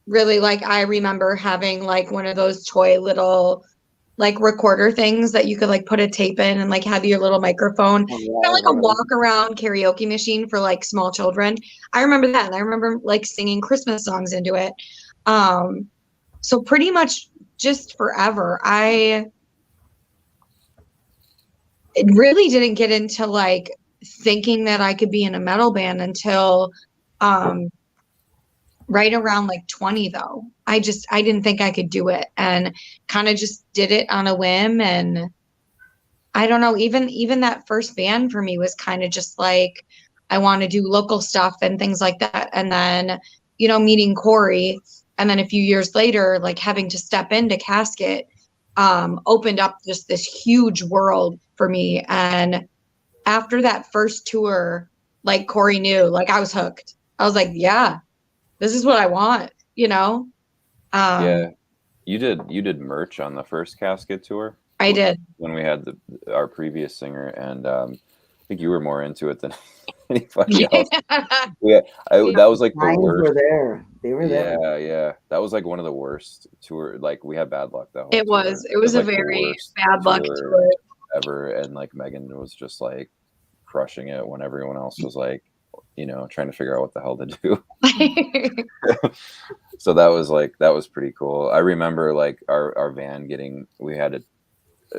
Really, like I remember having like one of those toy little like recorder things that you could like put a tape in and like have your little microphone. Oh, Kind of like a walk around karaoke machine for like small children. I remember that, and I remember like singing Christmas songs into it. So pretty much just forever. I really didn't get into like thinking that I could be in a metal band until right around like 20 though. I didn't think I could do it and kind of just did it on a whim. And I don't know, even that first band for me was kind of just like, I want to do local stuff and things like that. And then, you know, meeting Corey, and then a few years later, like having to step into Casket, opened up just this huge world for me. And after that first tour, like Corey knew, like I was hooked. I was like, yeah, this is what I want, you know? yeah. You did merch on the first Casket tour. I did. When we had our previous singer, and I think you were more into it than anybody else. Yeah, that was like the Signs worst. were there. They were there. Yeah. That was like one of the worst tour. Like we had bad luck that whole It tour. was. It was a like the very worst bad luck tour. ever. And like Megan was just like crushing it when everyone else was like, you know, trying to figure out what the hell to do. So that was pretty cool. I remember like our van we had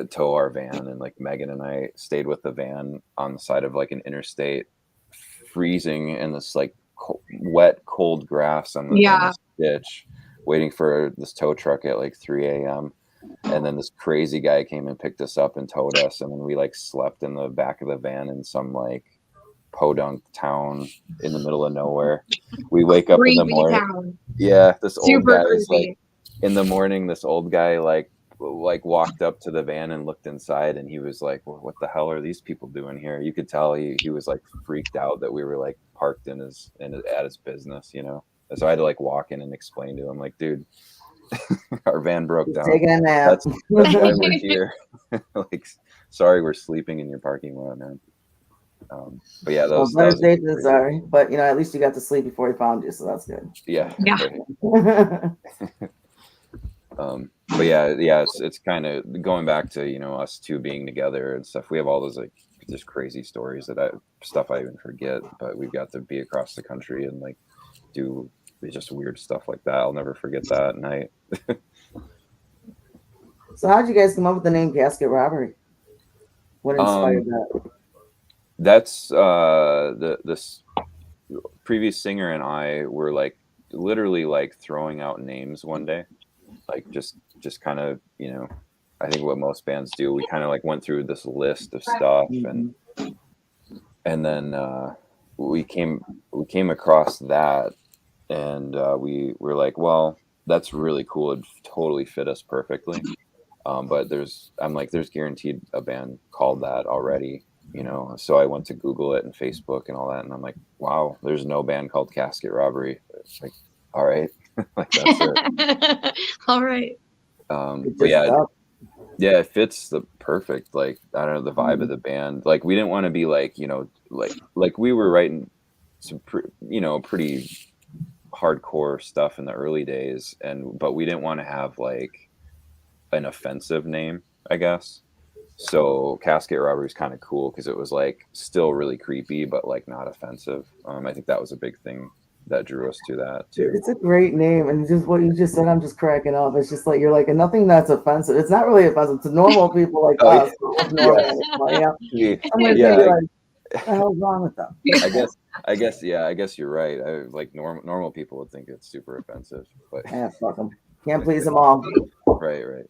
tow our van, and like Megan and I stayed with the van on the side of like an interstate, freezing in this like wet, cold grass in this ditch, waiting for this tow truck at like 3 a.m. And then this crazy guy came and picked us up and towed us, and then we like slept in the back of the van in some like podunk town in the middle of nowhere. We wake up in the morning. Town. Yeah, this old Super guy is creepy. like in the morning. This old guy like walked up to the van and looked inside, and he was like, well, "What the hell are these people doing here?" You could tell he was like freaked out that we were like parked at his business, you know. And so I had to like walk in and explain to him, like, "Dude, our van broke down. Taking a nap. That's why we're here. Like, sorry, we're sleeping in your parking lot, man." But yeah, Well, better safe than sorry. But you know, at least you got to sleep before he found you, so that's good. Yeah. Yeah. But yeah, it's kind of going back to, you know, us two being together and stuff. We have all those like just crazy stories stuff I even forget, but we've got to be across the country and like do just weird stuff like that. I'll never forget that night. So how'd you guys come up with the name Casket Robbery? What inspired that? That's this previous singer and I were like literally like throwing out names one day, like just kind of, you know, I think what most bands do. We kind of like went through this list of stuff, and then we came across that, and we were like, well, that's really cool. It totally fit us perfectly. But there's guaranteed a band called that already, you know. So I went to Google it and Facebook and all that, and I'm like, wow, there's no band called Casket Robbery. It's like, all right, like that's it. All right. But yeah, it fits the perfect, like, I don't know, the vibe of the band. Like, we didn't want to be like, you know, like we were writing some pretty hardcore stuff in the early days, but we didn't want to have like an offensive name, I guess. So Casket Robbery is kind of cool because it was like still really creepy, but like not offensive. I think that was a big thing that drew us to that too. It's a great name, and just what you just said, I'm just cracking up. It's just like you're like, and nothing that's offensive. It's not really offensive to normal people like us. I'm like, what the hell's wrong with them? I guess you're right. Like normal people would think it's super offensive, but yeah, fuck them. Can't please them all. Right.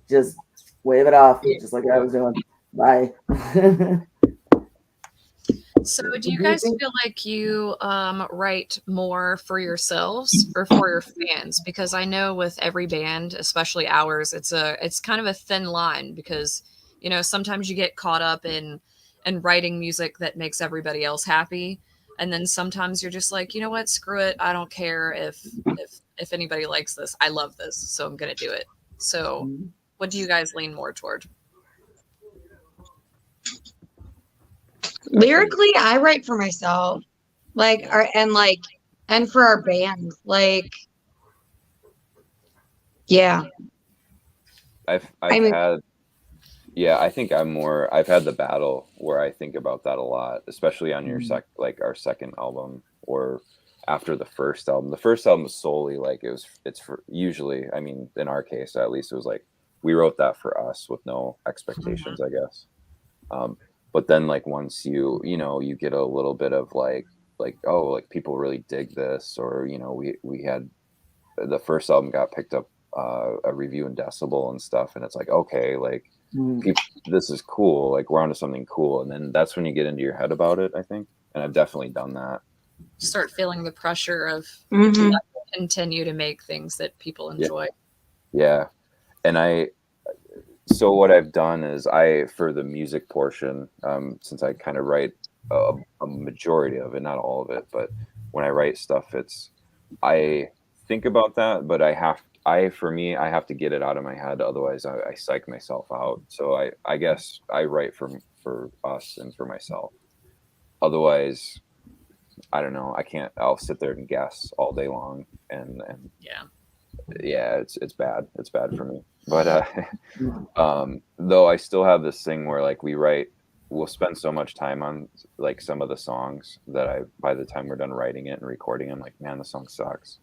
Just wave it off, just like I was doing. Bye. So do you guys feel like you write more for yourselves or for your fans? Because I know with every band, especially ours, it's kind of a thin line, because, you know, sometimes you get caught up in writing music that makes everybody else happy, and then sometimes you're just like, you know what, screw it, I don't care if anybody likes this, I love this, so I'm gonna do it. So what do you guys lean more toward? Lyrically, I write for myself, and for our band, like, yeah. I think I've had the battle where I think about that a lot, especially on your our second album, or after the first album. The first album was solely like it's for, usually, I mean, in our case at least, it was like we wrote that for us with no expectations, I guess. But then like once you get a little bit of like oh, like people really dig this, or, you know, we had the first album got picked up a review in Decibel and stuff, and it's like, okay, like this is cool, like we're onto something cool. And then that's when you get into your head about it, I think. And I've definitely done that. Start feeling the pressure of continue to make things that people enjoy. Yeah. And so what I've done is for the music portion, since I kind of write a majority of it, not all of it, but when I write stuff, I think about that, but I have to get it out of my head. Otherwise I psych myself out. So I guess I write for us and for myself. Otherwise, I don't know. I'll sit there and guess all day long. And it's bad. It's bad for me. But though I still have this thing where like we'll spend so much time on like some of the songs that by the time we're done writing it and recording, I'm like, man, the song sucks.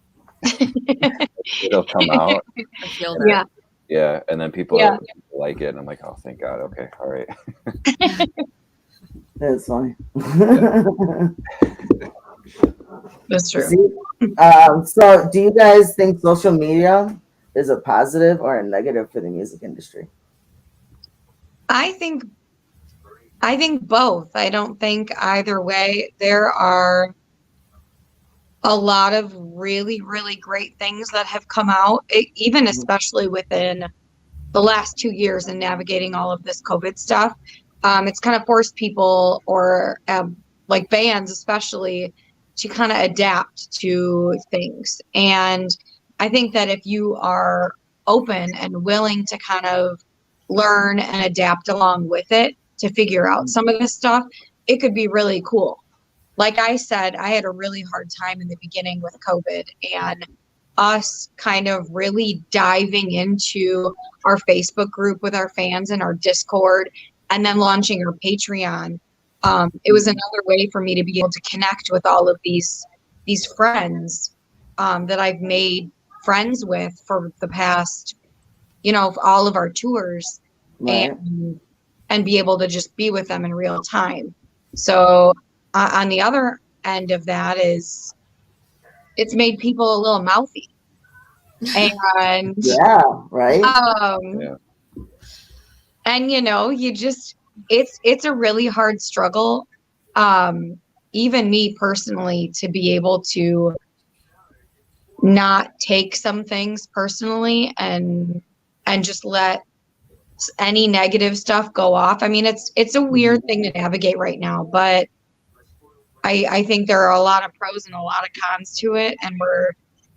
It'll come out. I feel that. Yeah. And then people are like it, and I'm like, oh, thank God. Okay, all right. That's funny. That's true. See, so do you guys think social media is a positive or a negative for the music industry? I think both. I don't think either way. There are a lot of really, really great things that have come out, even especially within the last 2 years in navigating all of this COVID stuff. It's kind of forced people, or like bands especially, to kind of adapt to things. And I think that if you are open and willing to kind of learn and adapt along with it to figure out some of this stuff, it could be really cool. Like I said, I had a really hard time in the beginning with COVID, and us kind of really diving into our Facebook group with our fans and our Discord, and then launching our Patreon. It was another way for me to be able to connect with all of these friends that I've made friends with for the past, all of our tours, Right. and be able to just be with them in real time. So on the other end of that is, it's made people a little mouthy. And Yeah, right. Yeah. and you just, it's a really hard struggle, even me personally, to be able to not take some things personally and just let any negative stuff go off. I mean, it's a weird thing to navigate right now, but I think there are a lot of pros and a lot of cons to it, and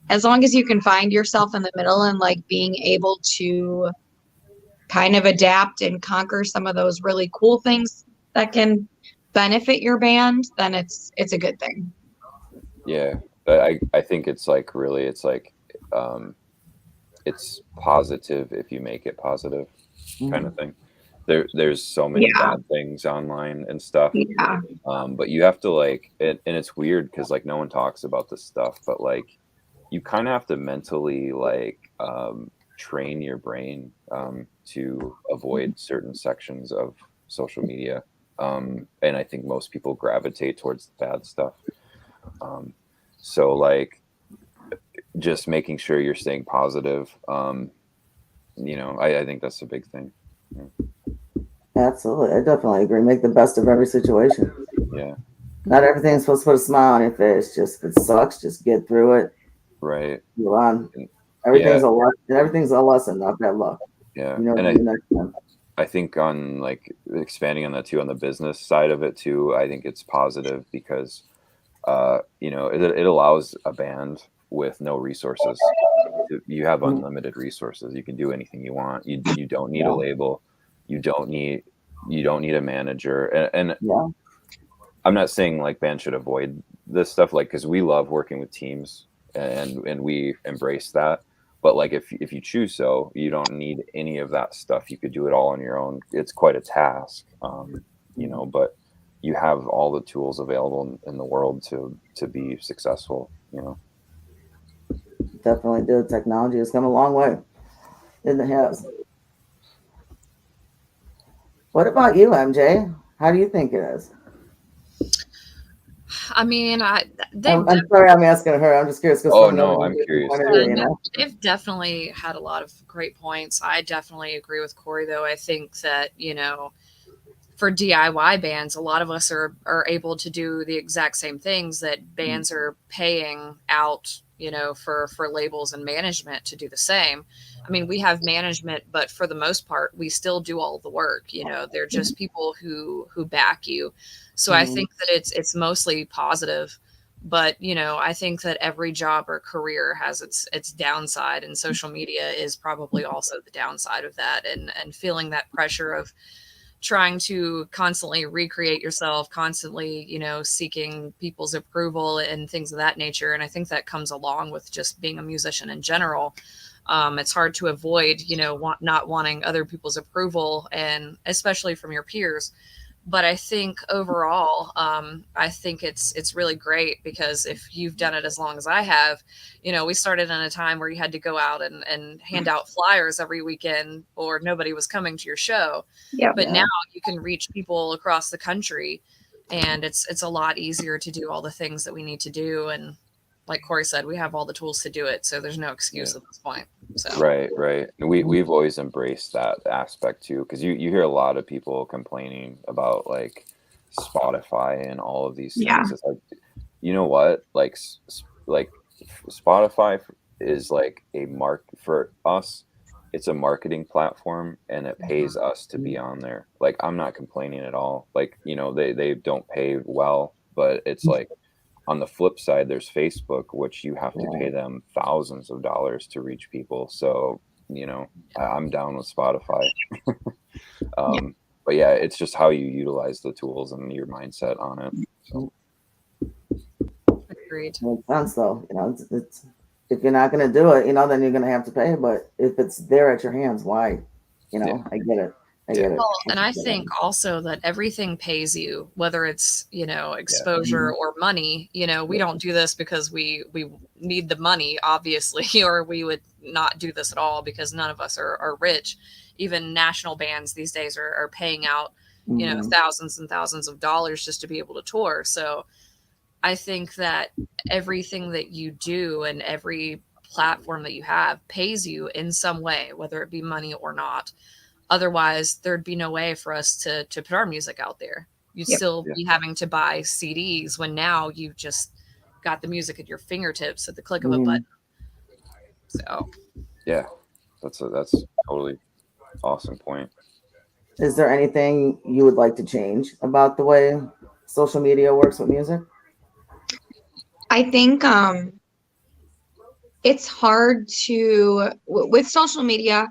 as long as you can find yourself in the middle and like being able to kind of adapt and conquer some of those really cool things that can benefit your band, then it's a good thing. Yeah, but I think it's like really, it's like it's positive if you make it positive, kind of thing. There's so many bad things online and stuff. Yeah. But you have to like, and it's weird because like no one talks about this stuff, but like you kind of have to mentally like train your brain to avoid certain sections of social media. And I think most people gravitate towards the bad stuff. So like just making sure you're staying positive. I think that's a big thing. Absolutely. I definitely agree. Make the best of every situation. Yeah. Not everything's supposed to put a smile on your face. Just, if it sucks, just get through it. Right. Move on. Everything's a lesson. Everything's a lesson, not bad luck. Yeah. And I think on like expanding on that too, on the business side of it too, I think it's positive because it allows a band with no resources. You have unlimited resources. You can do anything you want. You don't need a label. You don't need a manager. And I'm not saying like bands should avoid this stuff, like, because we love working with teams and we embrace that. But like if you choose so, you don't need any of that stuff. You could do it all on your own. It's quite a task, but you have all the tools available in the world to be successful, Definitely do. Technology has come a long way. It has. What about you, MJ? How do you think it is? I mean, I'm sorry I'm asking her. I'm just curious. Oh, no, I'm curious. They've definitely had a lot of great points. I definitely agree with Corey, though. I think that, for DIY bands, a lot of us are able to do the exact same things that bands are paying out, for labels and management to do the same. I mean, we have management, but for the most part, we still do all the work. They're just people who back you. So I think that it's mostly positive, but I think that every job or career has its downside, and social media is probably also the downside of that, and feeling that pressure of trying to constantly recreate yourself, constantly, seeking people's approval and things of that nature. And I think that comes along with just being a musician in general. It's hard to avoid, not wanting other people's approval, and especially from your peers. But I think overall, I think it's really great because if you've done it as long as I have, we started in a time where you had to go out and hand out flyers every weekend or nobody was coming to your show. Yep. But Yeah. now you can reach people across the country, and it's a lot easier to do all the things that we need to do. And like Corey said, we have all the tools to do it, so there's no excuse at this point. So Right. And we've always embraced that aspect too, because you hear a lot of people complaining about like Spotify and all of these things. Yeah. It's like, you know what? Like Spotify is like a mark for us. It's a marketing platform, and it pays us to be on there. Like, I'm not complaining at all. Like, they don't pay well, but it's like, on the flip side, there's Facebook, which you have to pay them thousands of dollars to reach people. So, I'm down with Spotify. But yeah, it's just how you utilize the tools and your mindset on it. So. agreed. Makes sense, though. It's if you're not going to do it, then you're going to have to pay. But if it's there at your hands, why? I get it. I get it. Well, and I think also that everything pays you, whether it's, exposure or money. We don't do this because we need the money, obviously, or we would not do this at all because none of us are rich. Even national bands these days are paying out, thousands and thousands of dollars just to be able to tour. So I think that everything that you do and every platform that you have pays you in some way, whether it be money or not. Otherwise, there'd be no way for us to put our music out there. You'd still be having to buy CDs when now you've just got the music at your fingertips at the click of a button. So, yeah, that's totally awesome point. Is there anything you would like to change about the way social media works with music? I think it's hard to, with social media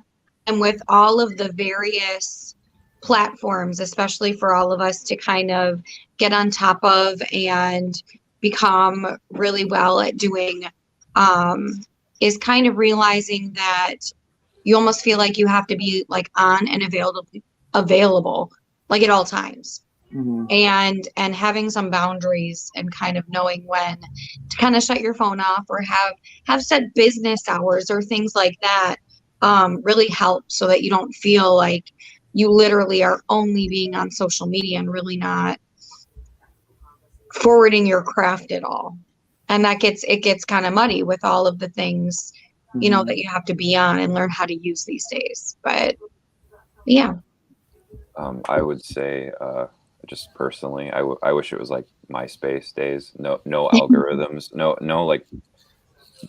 and with all of the various platforms, especially for all of us to kind of get on top of and become really well at doing, is kind of realizing that you almost feel like you have to be like on and available like at all times. And having some boundaries and kind of knowing when to kind of shut your phone off or have set business hours or things like that really help so that you don't feel like you literally are only being on social media and really not forwarding your craft at all. And it gets kind of muddy with all of the things, that you have to be on and learn how to use these days. But yeah. I would say, just personally, I wish it was like MySpace days. No algorithms. No like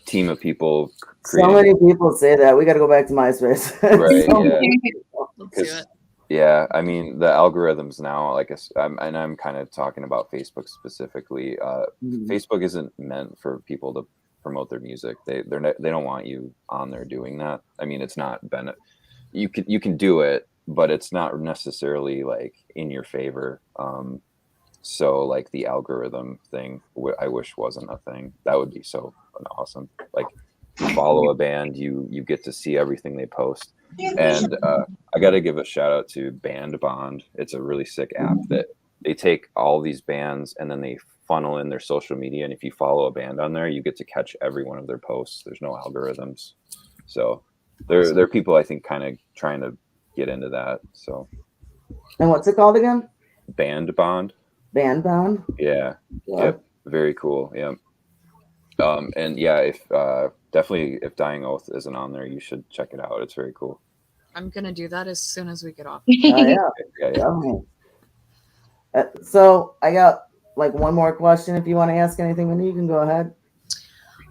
team of people So many people say that. We got to go back to MySpace. Right. let's do it. Yeah, I mean the algorithms now, like, and I'm kind of talking about Facebook specifically. Facebook isn't meant for people to promote their music. They don't want you on there doing that. I mean, it's not you can do it, but it's not necessarily like in your favor. So like the algorithm thing, I wish wasn't a thing. That would be so awesome. Like, you follow a band, you get to see everything they post. And I got to give a shout out to Band Bond. It's a really sick app that they take all these bands and then they funnel in their social media. And if you follow a band on there, you get to catch every one of their posts. There's no algorithms. So there are people, I think, kind of trying to get into that. So. And what's it called again? Band Bond. Band Bond? Yeah. Yep. Very cool. Yeah. And yeah, if definitely if Dying Oath isn't on there, you should check it out. It's very cool. I'm gonna do that as soon as we get off. Yeah. Yeah. So I got like one more question. If you want to ask anything, Minnie, you can go ahead.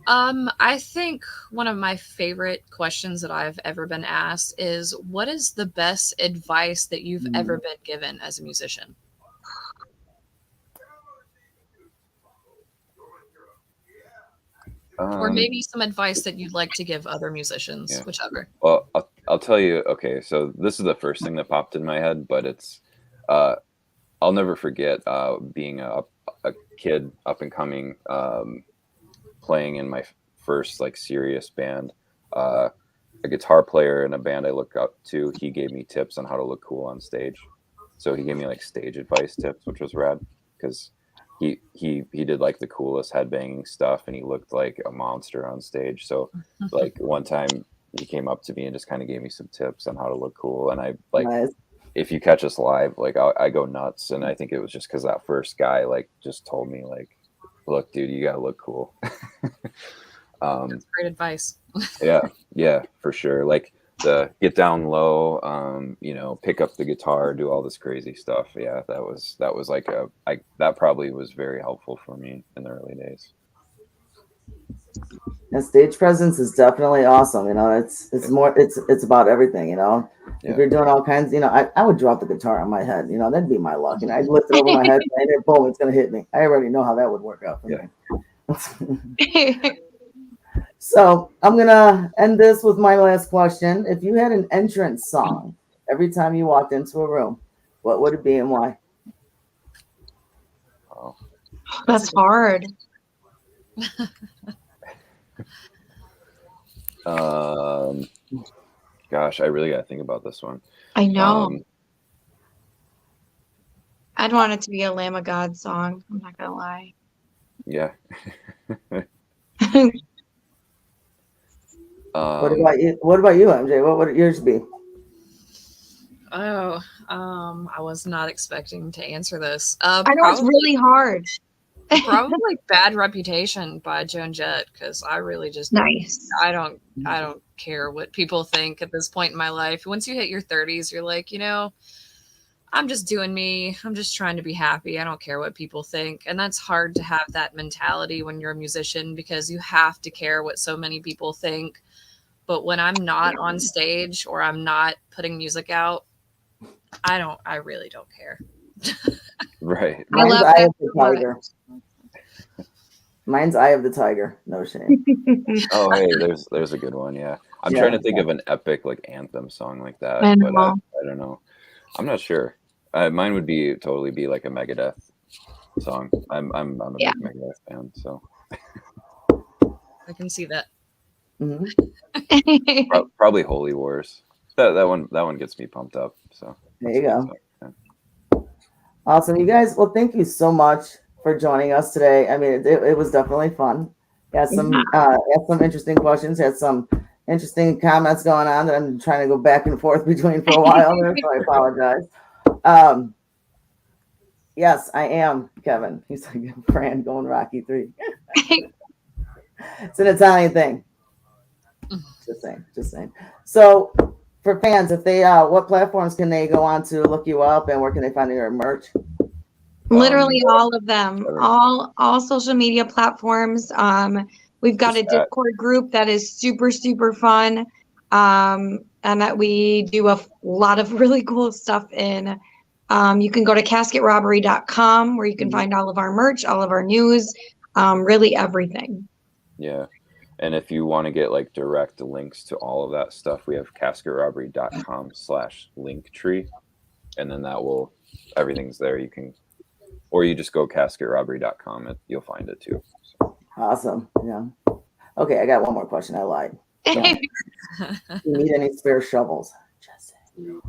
I think one of my favorite questions that I've ever been asked is, what is the best advice that you've ever been given as a musician? Or maybe some advice that you'd like to give other musicians, whichever. Well, I'll tell you. Okay, so this is the first thing that popped in my head, but it's I'll never forget being a kid up and coming, playing in my first like serious band. A guitar player in a band I look up to, he gave me tips on how to look cool on stage. So he gave me like stage advice tips, which was rad because he did like the coolest headbanging stuff, and he looked like a monster on stage. So like one time he came up to me and just kind of gave me some tips on how to look cool, and I like. Nice. If you catch us live, like I go nuts, and I think it was just because that first guy like just told me like, "Look, dude, you gotta look cool." That's great advice. yeah, for sure. Like the get down low, pick up the guitar, do all this crazy stuff. Yeah, that was like that probably was very helpful for me in the early days. And stage presence is definitely awesome. It's about everything. If you're doing all kinds, I would drop the guitar on my head. That'd be my luck. I'd lift it over my head, and then boom, it's gonna hit me. I already know how that would work out for me. So I'm gonna end this with my last question. If you had an entrance song every time you walked into a room, what would it be and why? Oh. That's hard. Gosh, I really gotta think about this one. I know. I'd want it to be a Lamb of God song. I'm not gonna lie. Yeah. What about you? What about you, MJ? What would yours be? Oh, I was not expecting to answer this. I know it's really hard. Probably Bad Reputation by Joan Jett, because I really just nice. I don't care what people think at this point in my life. Once you hit your 30s, you're like, I'm just doing me. I'm just trying to be happy. I don't care what people think. And that's hard to have that mentality when you're a musician, because you have to care what so many people think. But when I'm not on stage or I'm not putting music out, I really don't care. Right. Mine's Eye of the Tiger. Mine's Eye of the Tiger. No shame. Oh, hey, there's a good one. Yeah. I'm trying to think of an epic like anthem song like that, I but I don't know. I'm not sure. Mine would totally be like a Megadeth song. I'm a big Megadeth fan, so I can see that. Mm-hmm. Probably Holy Wars. That one gets me pumped up. So there you go. Awesome, you guys. Well, thank you so much for joining us today. I mean, it was definitely fun. Had some interesting questions. Had some interesting comments going on that I'm trying to go back and forth between for a while there, so I apologize. Yes, I am Kevin. He's like Fran going Rocky 3. It's an Italian thing. Just saying. So for fans, if they what platforms can they go on to look you up, and where can they find your merch? Literally all of them, all social media platforms. We've got a Discord group that is super, super fun. And that we do a lot of really cool stuff in. You can go to casketrobbery.com where you can find all of our merch, all of our news, really everything. Yeah. And if you want to get like direct links to all of that stuff, we have casketrobbery.com/linktree. And then everything's there. You can, or you just go casketrobbery.com. You'll find it too. So. Awesome. Yeah. Okay. I got one more question. I lied. Yeah. You need any spare shovels? Just I'm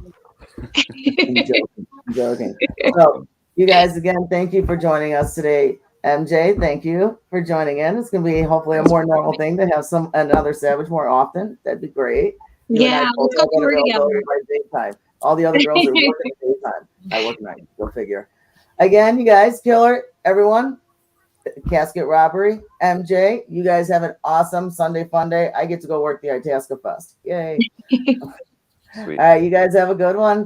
joking. So you guys, again, thank you for joining us today. MJ, thank you for joining in. It's going to be hopefully a more normal thing to have another Savage more often. That'd be great. Let's go tour together. Daytime. All the other girls are working at daytime. I work night. Go figure. Again, you guys, killer, everyone. Casket Robbery, MJ, you guys have an awesome Sunday fun day. I get to go work the Itasca Fest. Yay. Sweet. All right, you guys have a good one.